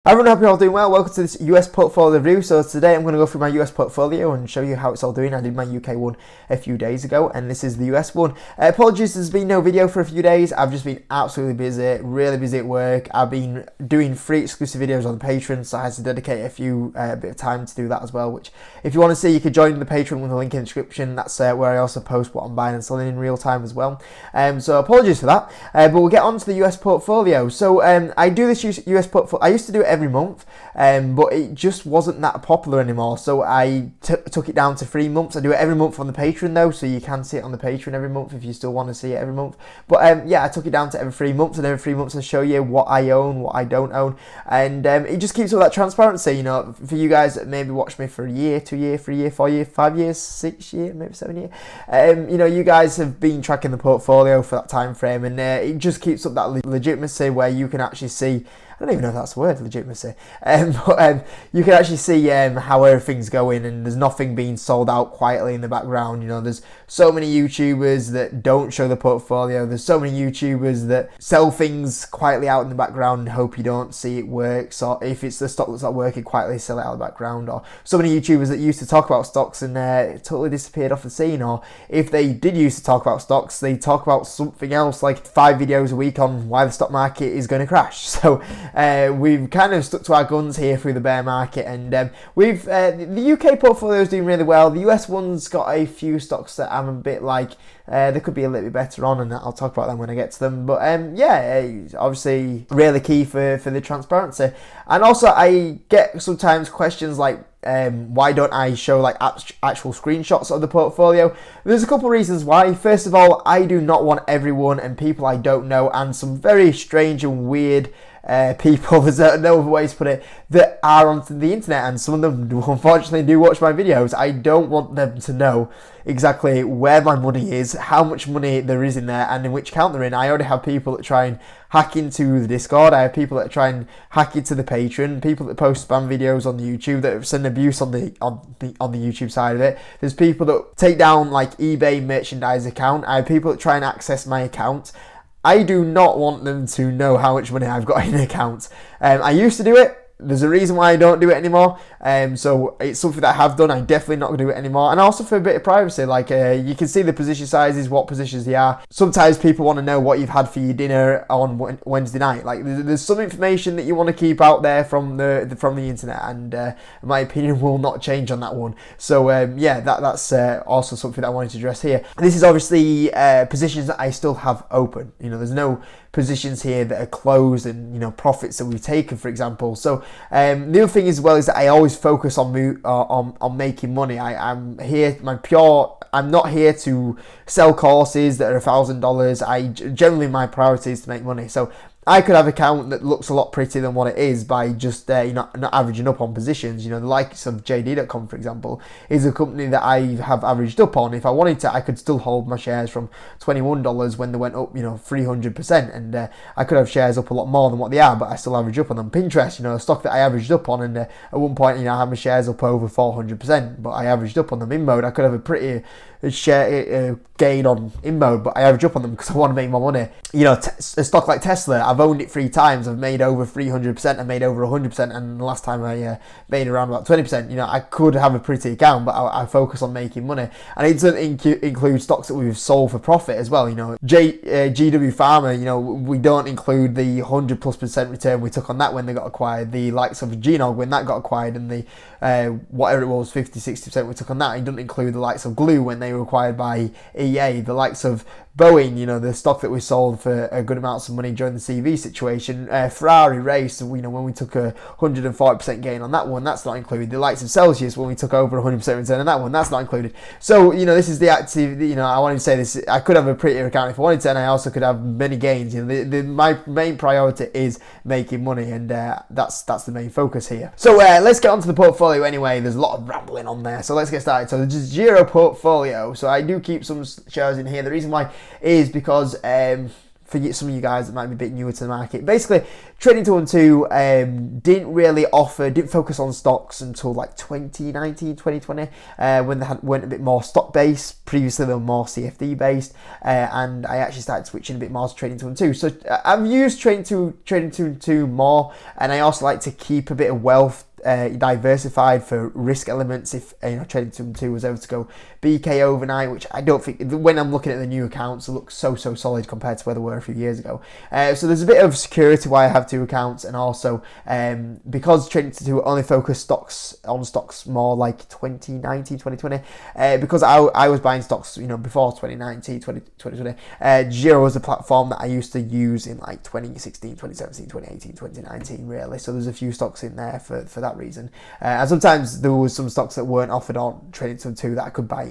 Hi everyone, hope you're all doing well. Welcome to this US portfolio review. So today I'm going to go through my US portfolio and show you how it's all doing. I did my UK one a few days ago and this is the US one. Apologies, there's been no video for a few days. I've just been absolutely busy, really busy at work. I've been doing free exclusive videos on the Patreon, so I had to dedicate a bit of time to do that as well, which if you want to see, you can join the Patreon with the link in the description. That's where I also post what I'm buying and selling in real time as well. So apologies for that, but we'll get on to the US portfolio. So I do this US portfolio. I used to do it every month, but it just wasn't that popular anymore, so I took it down to 3 months. I do it every month on the Patreon though, so you can see it on the Patreon every month if you still want to see it every month. But yeah, I took it down to every 3 months, and every 3 months I show you what I own, what I don't own, and it just keeps all that transparency, you know, for you guys that maybe watched me for a year, 2 year, 3 year, 4 year, 5 years, 6 year, maybe 7 year. You know, you guys have been tracking the portfolio for that time frame, and it just keeps up that legitimacy where you can actually see, I don't even know if that's the word, legitimacy. But you can actually see how everything's going, and there's nothing being sold out quietly in the background. You know, there's so many YouTubers that don't show the portfolio. There's so many YouTubers that sell things quietly out in the background and hope you don't see it works. Or if it's the stock that's not working, quietly sell it out of the background. Or so many YouTubers that used to talk about stocks and it totally disappeared off the scene. Or if they did used to talk about stocks, they talk about something else, like 5 videos a week on why the stock market is going to crash. So we've kind of stuck to our guns here through the bear market, and the UK portfolio is doing really well. The US one's got a few stocks that I'm a bit like they could be a little bit better on, and I'll talk about them when I get to them. But yeah, obviously really key for the transparency. And also I get sometimes questions like, why don't I show like actual screenshots of the portfolio? There's a couple of reasons why. First of all, I do not want everyone and people I don't know and some very strange and weird people, there's no other way to put it, that are on the internet, and some of them unfortunately do watch my videos. I don't want them to know exactly where my money is, how much money there is in there, and in which account they're in. I already have people that try and hack into the Discord. I have people that try and hack into the Patreon, people that post spam videos on the YouTube, that send abuse on the YouTube side of it. There's people that take down like eBay merchandise account. I have people that try and access my account. I do not want them to know how much money I've got in an account. I used to do it. There's a reason why I don't do it anymore. So it's something that I have done. I'm definitely not going to do it anymore. And also for a bit of privacy, like you can see the position sizes, what positions they are. Sometimes people want to know what you've had for your dinner on Wednesday night. Like there's some information that you want to keep out there from the internet, and my opinion will not change on that one. So yeah, that's also something that I wanted to address here. This is obviously positions that I still have open. You know, there's no positions here that are closed, and you know, profits that we've taken, for example. So the other thing as well is that I always focus on making money. I'm here, I'm not here to sell courses that are $1,000. Generally my priority is to make money. So I could have an account that looks a lot prettier than what it is by just you know, not averaging up on positions. You know, the likes of JD.com, for example, is a company that I have averaged up on. If I wanted to, I could still hold my shares from $21 when they went up, you know, 300%, and I could have shares up a lot more than what they are, but I still average up on them. Pinterest, you know, a stock that I averaged up on, and at one point, you know, I had my shares up over 400%, but I averaged up on them. In mode, I could have a pretty share gain on in mode, but I average up on them because I want to make more money. You know, a stock like Tesla, I've owned it 3 times, I've made over 300%, I made over 100%, and the last time I made around about 20%. You know, I could have a pretty account, but I focus on making money, and it doesn't include stocks that we've sold for profit as well. You know, GW Pharma, you know, we don't include the 100+% return we took on that when they got acquired. The likes of Genog when that got acquired, and the whatever it was, 50-60% we took on that. It doesn't include the likes of Glue when they were acquired by EA, the likes of Boeing, you know, the stock that we sold for a good amounts of money during the CV situation. Ferrari race, you know, when we took a 140% gain on that one, that's not included. The likes of Celsius, when we took over 100% return on that one, that's not included. So, you know, this is the active, you know, I wanted to say this, I could have a prettier account if I wanted to, and I also could have many gains. You know, my main priority is making money, and that's the main focus here. So let's get onto the portfolio anyway. There's a lot of rambling on there, so let's get started. So the Zero portfolio, so I do keep some shares in here. The reason why is because for some of you guys that might be a bit newer to the market, basically trading 212 didn't focus on stocks until like 2019, 2020, when they went a bit more stock based. Previously they were more CFD based, and I actually started switching a bit more to trading 212. So I've used trading 212 more, and I also like to keep a bit of wealth diversified for risk elements. If trading 212 was able to go BK overnight, which I don't think, when I'm looking at the new accounts, it looks so solid compared to where they were a few years ago. So there's a bit of security why I have two accounts, and also because trading 212 only focus on stocks more like 2019, 2020, because I was buying stocks before 2019, 2020. Giro was the platform that I used to use in like 2016, 2017, 2018, 2019 really. So there's a few stocks in there for that reason, and sometimes there was some stocks that weren't offered on trading 212 that I could buy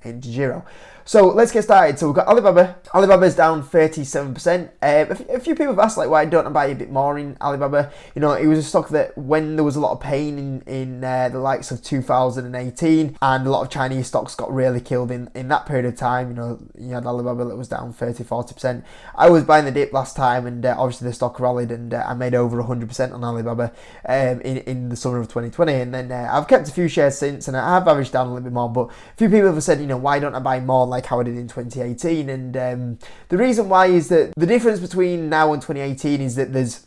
in Giro. So let's get started. So we've got Alibaba. Alibaba's down 37%. A few people have asked, like, why don't I buy a bit more in Alibaba? It was a stock that when there was a lot of pain in the likes of 2018, and a lot of Chinese stocks got really killed in that period of time. You had Alibaba that was down 30-40%. I was buying the dip last time, and obviously the stock rallied, and I made over 100% on Alibaba in the summer of 2020. And then I've kept a few shares since, and I have averaged down a little bit more. But a few people have said, why don't I buy more like how I did in 2018? And the reason why is that the difference between now and 2018 is that there's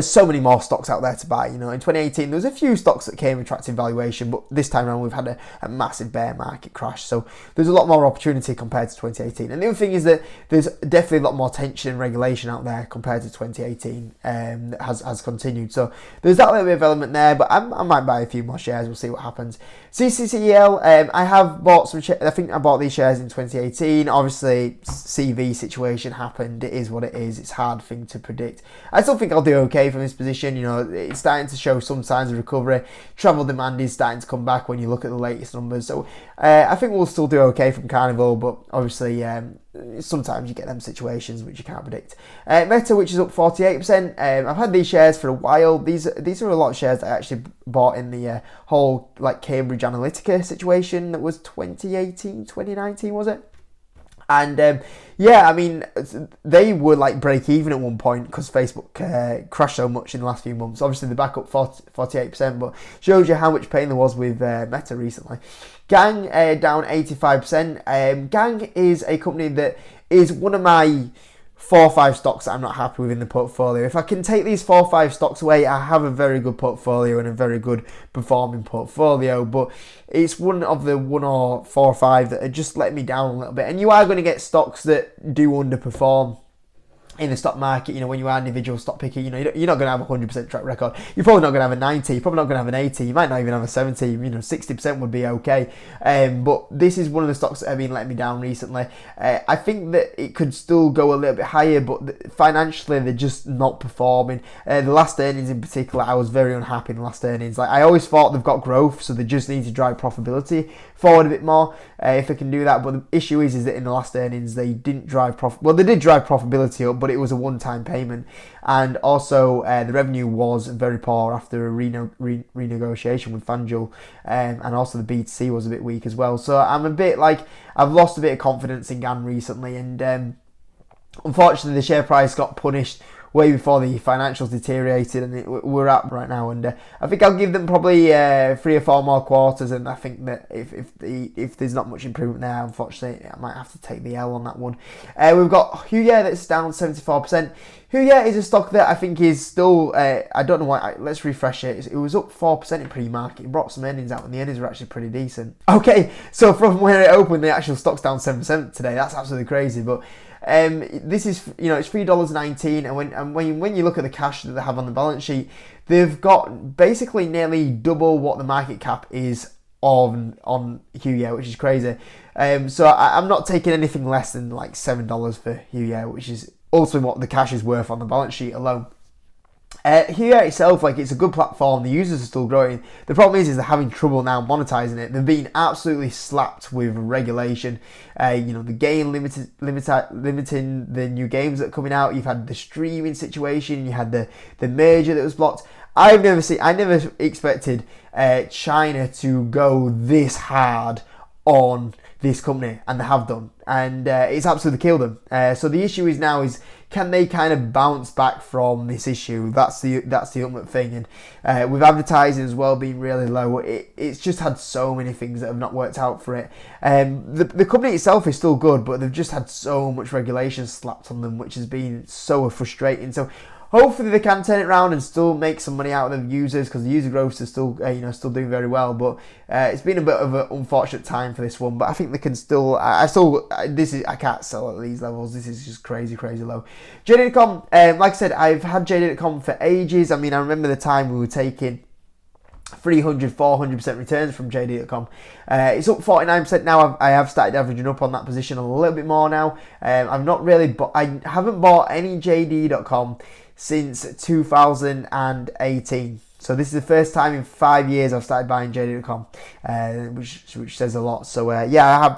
so many more stocks out there to buy. In 2018 there was a few stocks that came attractive valuation, but this time around we've had a massive bear market crash, so there's a lot more opportunity compared to 2018. And the other thing is that there's definitely a lot more tension and regulation out there compared to 2018 that has continued, so there's that little bit of element there. But I might buy a few more shares, we'll see what happens. CCCEL, I have bought some shares. I think I bought these shares in 2018. Obviously CV situation happened, it is what it is, it's a hard thing to predict. I still think I'll do okay from this position. It's starting to show some signs of recovery. Travel demand is starting to come back when you look at the latest numbers, so I think we'll still do okay from Carnival. But obviously sometimes you get them situations which you can't predict. Meta, which is up 48%. I've had these shares for a while. These are a lot of shares that I actually bought in the whole like Cambridge Analytica situation that was 2018, 2019 was it? And I mean, they were like break even at one point because Facebook crashed so much in the last few months. Obviously they're back up 48%, but shows you how much pain there was with Meta recently. Gang down 85%. Gang is a company that is one of my 4 or 5 stocks that I'm not happy with in the portfolio. If I can take these 4 or 5 stocks away, I have a very good portfolio and a very good performing portfolio. But it's one of the 1 or 4 or 5 that are just letting me down a little bit. And you are going to get stocks that do underperform in the stock market. When you are individual stock picker, you're not going to have a 100% track record. You're probably not going to have a 90. You're probably not going to have an 80. You might not even have a 70. 60% would be okay. But this is one of the stocks that have been letting me down recently. I think that it could still go a little bit higher, but financially they're just not performing. The last earnings in particular, I was very unhappy in the last earnings. Like, I always thought they've got growth, so they just need to drive profitability forward a bit more if they can do that. But the issue is that in the last earnings they didn't drive profit. Well, they did drive profitability up, but it was a one-time payment, and also the revenue was very poor after a renegotiation with FanDuel, and also the B2C was a bit weak as well. So I'm a bit like, I've lost a bit of confidence in GAN recently, and unfortunately the share price got punished way before the financials deteriorated, and we're at right now. And I think I'll give them probably 3 or 4 more quarters, and I think that if there's not much improvement there, unfortunately I might have to take the L on that one. We've got Huya that's down 74%. Huya is a stock that I think is still, I don't know why, let's refresh it. It was up 4% in pre-market. It brought some earnings out, and the earnings were actually pretty decent. Okay, so from where it opened, the actual stock's down 7% today. That's absolutely crazy. But this is, it's $3.19, and when you look at the cash that they have on the balance sheet, they've got basically nearly double what the market cap is on Huya, which is crazy. So I'm not taking anything less than like $7 for Huya, which is also what the cash is worth on the balance sheet alone. Here itself, like, it's a good platform. The users are still growing. The problem is they're having trouble now monetizing it. They've been absolutely slapped with regulation. The game limiting the new games that are coming out. You've had the streaming situation. You had the merger that was blocked. I never expected China to go this hard on this company, and they have done, and it's absolutely killed them. So the issue is now is, can they kind of bounce back from this issue? That's the ultimate thing. And with advertising as well being really low, it's just had so many things that have not worked out for it. The company itself is still good, but they've just had so much regulation slapped on them, which has been so frustrating. So hopefully they can turn it around and still make some money out of the users, because the user growth is still still doing very well. But it's been a bit of an unfortunate time for this one. But I think they can still. I can't sell at these levels. This is just crazy low. JD.com, like I said, I've had JD.com for ages. I mean, I remember the time we were taking 300-400% returns from JD.com. It's up 49% now. I have started averaging up on that position a little bit more now. I've not really, I haven't bought any JD.com since 2018. So this is the first time in 5 years I've started buying JD.com, which says a lot. So yeah, I have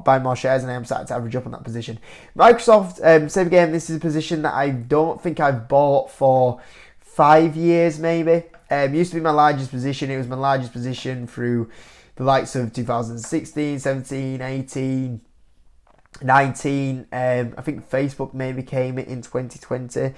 buying more shares, and I am starting to average up on that position. Microsoft, same again. This is a position that I don't think I've bought for 5 years, maybe. It used to be my largest position. It was my largest position through the likes of 2016, 17, 18, 19. I think Facebook maybe came in 2020.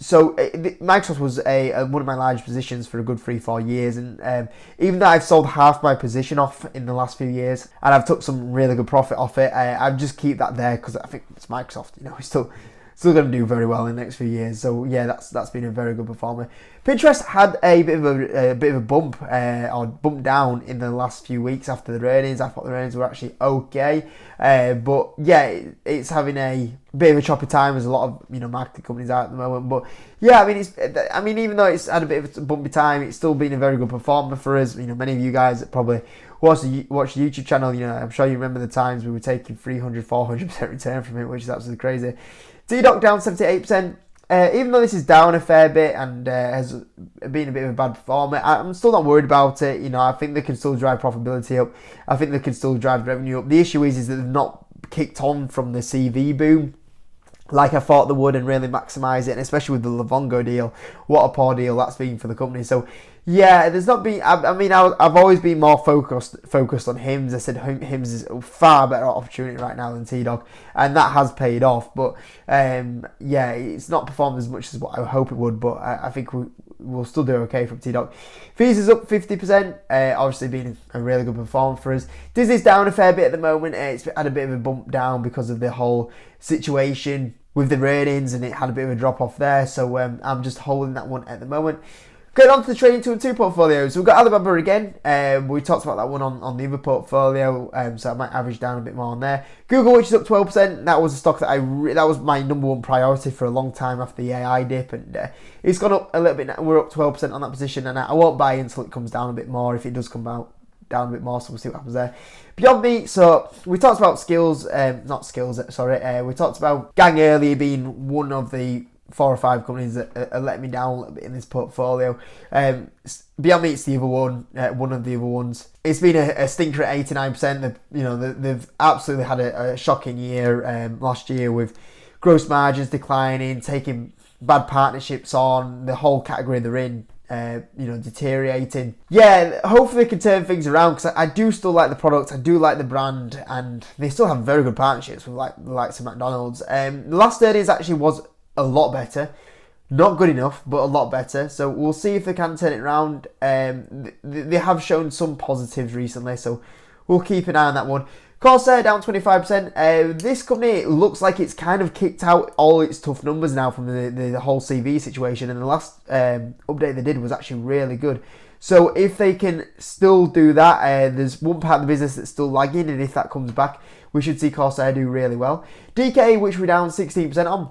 So Microsoft was one of my largest positions for a good 3-4 years, and even though I've sold half my position off in the last few years, and I've took some really good profit off it, I just keep that there because I think it's Microsoft. It's still going to do very well in the next few years. So yeah, that's been a very good performer. Pinterest had a bit of a bump or bump down in the last few weeks after the earnings. I thought the earnings were actually okay, but yeah, it's having a bit of a choppy time, as a lot of marketing companies are at the moment. But yeah, I mean, even though it's had a bit of a bumpy time, it's still been a very good performer for us. Many of you guys that probably watch the YouTube channel, I'm sure you remember the times we were taking 300-400% return from it, which is absolutely crazy. TDoc down 78%. Even though this is down a fair bit and has been a bit of a bad performer, I'm still not worried about it. I think they can still drive profitability up. I think they can still drive revenue up. The issue is that they've not kicked on from the CV boom like I thought they would and really maximise it, and especially with the Livongo deal. What a poor deal that's been for the company. So yeah, there's not been. I've always been more focused on Hims. I said Hims is a far better opportunity right now than TDoc, and that has paid off. But yeah, it's not performed as much as what I hope it would. But I think we'll still do okay from TDoc. Fees is up 50%. Obviously, been a really good performance for us. Disney's down a fair bit at the moment. It's had a bit of a bump down because of the whole situation with the earnings, and it had a bit of a drop off there. So I'm just holding that one at the moment. Going on to the trading 2 and 2 portfolios. We've got Alibaba again. We talked about that one on the other portfolio, so I might average down a bit more on there. Google, which is up 12%. That was a stock that that was my number one priority for a long time after the AI dip, and it's gone up a little bit now. We're up 12% on that position, and I won't buy until it comes down a bit more. If it does come down a bit more, so we'll see what happens there. Beyond Meat, so we talked about we talked about Gang earlier being one of the 4 or 5 companies that are letting me down a little bit in this portfolio. Beyond Meat's the other one, one of the other ones. It's been a stinker at 89%. They've absolutely had a shocking year last year, with gross margins declining, taking bad partnerships on, the whole category they're in deteriorating. Yeah, hopefully they can turn things around, because I do still like the product, I do like the brand, and they still have very good partnerships with the likes of McDonald's. The last earnings actually was a lot better. Not good enough, but a lot better. So we'll see if they can turn it around. They have shown some positives recently, so we'll keep an eye on that one. Corsair down 25%. This company looks like it's kind of kicked out all its tough numbers now from the whole CV situation, and the last update they did was actually really good. So if they can still do that, there's one part of the business that's still lagging, and if that comes back, we should see Corsair do really well. DK, which we're down 16% on.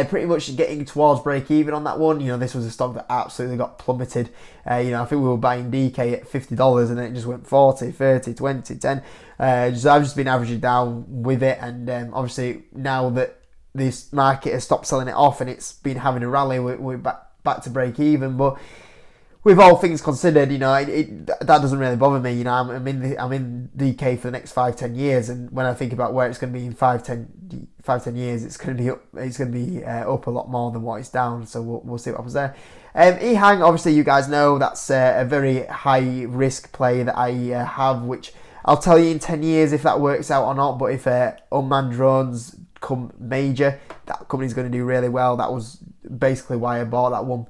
Pretty much getting towards break even on that one. This was a stock that absolutely got plummeted. I think we were buying DK at $50 and then it just went 40, 30, 20, 10. So I've just been averaging down with it, and obviously now that this market has stopped selling it off and it's been having a rally, we're back to break even. But with all things considered, that doesn't really bother me. I'm in DK for the next 5-10 years, and when I think about where it's going to be in 5-10 years, it's going to be up. It's going to be up a lot more than what it's down. So we'll see what happens there. EHang, obviously, you guys know that's a very high risk play that I have, which I'll tell you in 10 years if that works out or not, but if unmanned drones come major, that company's going to do really well. That was basically why I bought that one.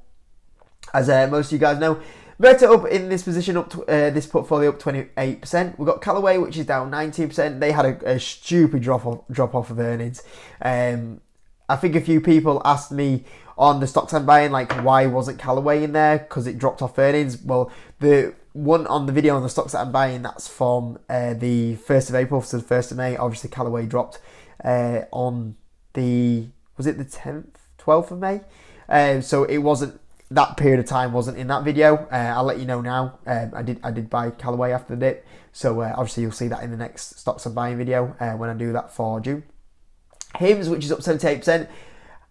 As most of you guys know, Meta up in this position, up to, this portfolio up 28%. We've got Callaway, which is down 19%. They had a stupid drop off of earnings. I think a few people asked me on the stocks I'm buying, like, why wasn't Callaway in there? Because it dropped off earnings. Well, the one on the video on the stocks that I'm buying, that's from the 1st of April to the 1st of May. Obviously, Callaway dropped on the, was it the 10th, 12th of May? So it wasn't, that period of time wasn't in that video. I'll let you know now. I did buy Callaway after the dip. So obviously you'll see that in the next stocks I'm buying video when I do that for June. Hims, which is up 78%.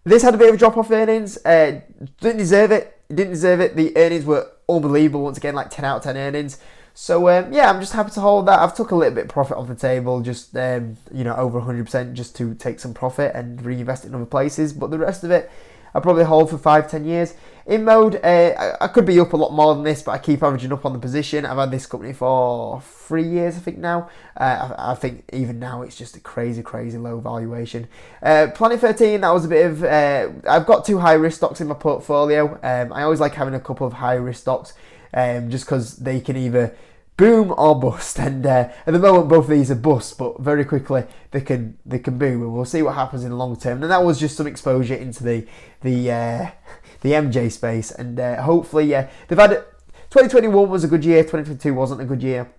This had a bit of a drop off earnings. Didn't deserve it. Didn't deserve it. The earnings were unbelievable. Once again, like 10 out of 10 earnings. So yeah, I'm just happy to hold that. I've took a little bit of profit off the table, just over 100%, just to take some profit and reinvest it in other places. But the rest of it, I'll probably hold for 5-10 years. In mode, I could be up a lot more than this, but I keep averaging up on the position. I've had this company for 3 years, I think now. I think even now it's just a crazy, crazy low valuation. Planet 13, that was a bit of... I've got 2 high-risk stocks in my portfolio. I always like having a couple of high-risk stocks, just because they can either boom or bust. And at the moment, both of these are bust, but very quickly they can boom, and we'll see what happens in the long term. And that was just some exposure into the MJ space, and hopefully, they've had 2021 was a good year, 2022 wasn't a good year.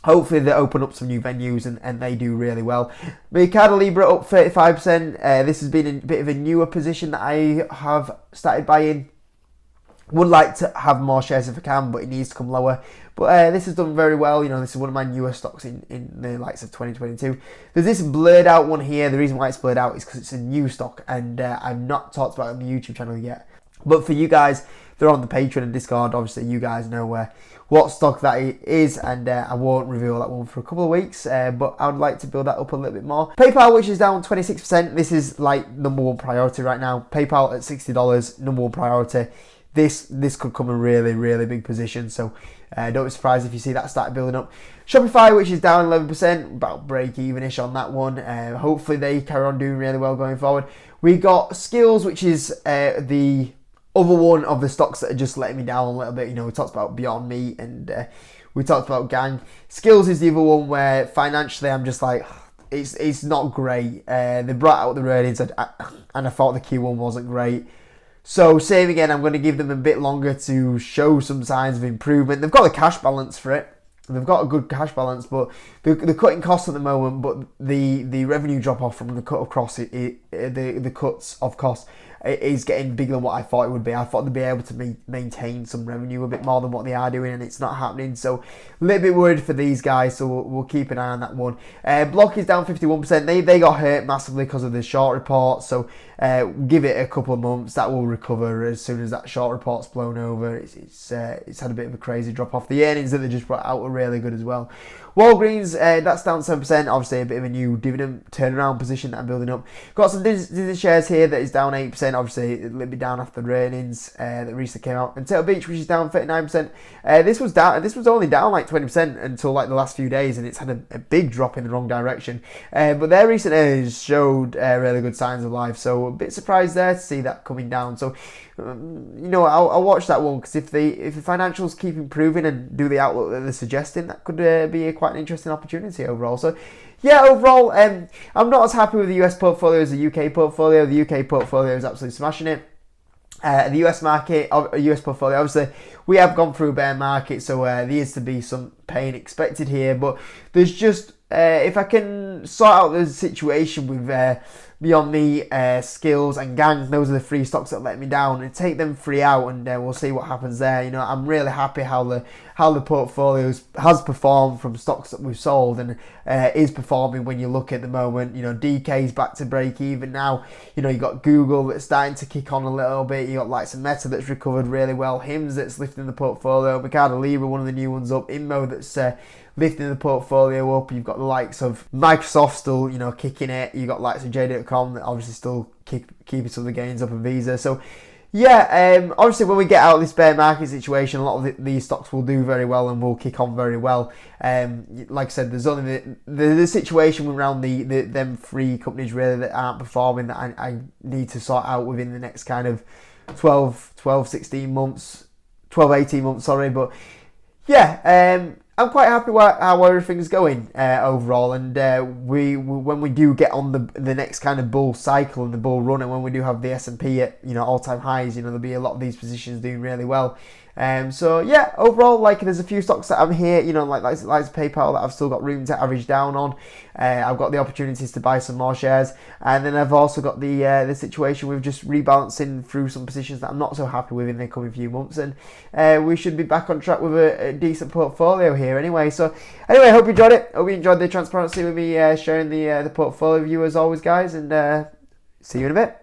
Hopefully they open up some new venues and they do really well. Mercado Libre up 35%. This has been a bit of a newer position that I have started buying. Would like to have more shares if I can, but it needs to come lower. But this has done very well. This is one of my newer stocks in the likes of 2022. There's this blurred out one here. The reason why it's blurred out is because it's a new stock, and I've not talked about it on the YouTube channel yet. But for you guys, they're on the Patreon and Discord. Obviously, you guys know what stock that is, and I won't reveal that one for a couple of weeks. But I would like to build that up a little bit more. PayPal, which is down 26%. This is like number one priority right now. PayPal at $60, number one priority. This could come a really, really big position, so don't be surprised if you see that start building up. Shopify, which is down 11%, about break-even-ish on that one. Hopefully they carry on doing really well going forward. We got Skills, which is the other one of the stocks that are just letting me down a little bit. We talked about Beyond Meat, and we talked about Gang. Skills is the other one where financially I'm just like, it's not great. They brought out the earnings, and I thought the Q1 wasn't great. So, same again, I'm going to give them a bit longer to show some signs of improvement. They've got a cash balance for it. They've got a good cash balance, but they're cutting costs at the moment. But the revenue drop off from the cut of costs, the cuts of costs is getting bigger than what I thought it would be. I thought they'd be able to maintain some revenue a bit more than what they are doing, and it's not happening. So a little bit worried for these guys. So we'll keep an eye on that one. Block is down 51%. They got hurt massively because of the short report. So give it a couple of months. That will recover as soon as that short report's blown over. It's had a bit of a crazy drop off. The earnings that they just brought out were really good as well. Walgreens, that's down 7%. Obviously, a bit of a new dividend turnaround position that I'm building up. Got some Disney shares here that is down 8%. Obviously, a little bit down after the earnings that recently came out. And Turtle Beach, which is down 39%. This was only down like 20% until like the last few days, and it's had a big drop in the wrong direction. But their recent earnings showed really good signs of life. So a bit surprised there to see that coming down. So I'll watch that one, because if the financials keep improving and do the outlook that they're suggesting, that could be quite an interesting opportunity overall. So yeah, overall, I'm not as happy with the US portfolio as the UK portfolio. The UK portfolio is absolutely smashing it. The US market, US portfolio, obviously we have gone through a bear market, so there is to be some pain expected here. But there's just if I can sort out the situation with Beyond Me, Skills and Gang, those are the 3 stocks that let me down, and take them 3 out, and we'll see what happens there. I'm really happy how the portfolio has performed from stocks that we've sold, and is performing when you look at the moment. DK's back to break even now. You got Google that's starting to kick on a little bit. You got likes of Meta that's recovered really well. Hims that's lifting the portfolio. Mercado Libre, one of the new ones up. Inmo that's lifting the portfolio up. You've got the likes of Microsoft still, kicking it. You've got likes of J.com that obviously still keeping some of the gains up, and Visa. So Yeah, obviously when we get out of this bear market situation, a lot of these stocks will do very well and will kick on very well. Like I said, there's only the situation around them three companies really that aren't performing that I need to sort out within the next kind of 16 months, 12, 18 months, sorry. But yeah, I'm quite happy how everything's going overall, and when we do get on the next kind of bull cycle and the bull run, and when we do have the S&P at all-time highs, there'll be a lot of these positions doing really well. So yeah, overall, like there's a few stocks that I'm here, like PayPal that I've still got room to average down on. I've got the opportunities to buy some more shares, and then I've also got the situation with just rebalancing through some positions that I'm not so happy with in the coming few months, and we should be back on track with a decent portfolio here anyway. So anyway, I hope you enjoyed it. Hope you enjoyed the transparency with me sharing the portfolio with you as always, guys, and see you in a bit.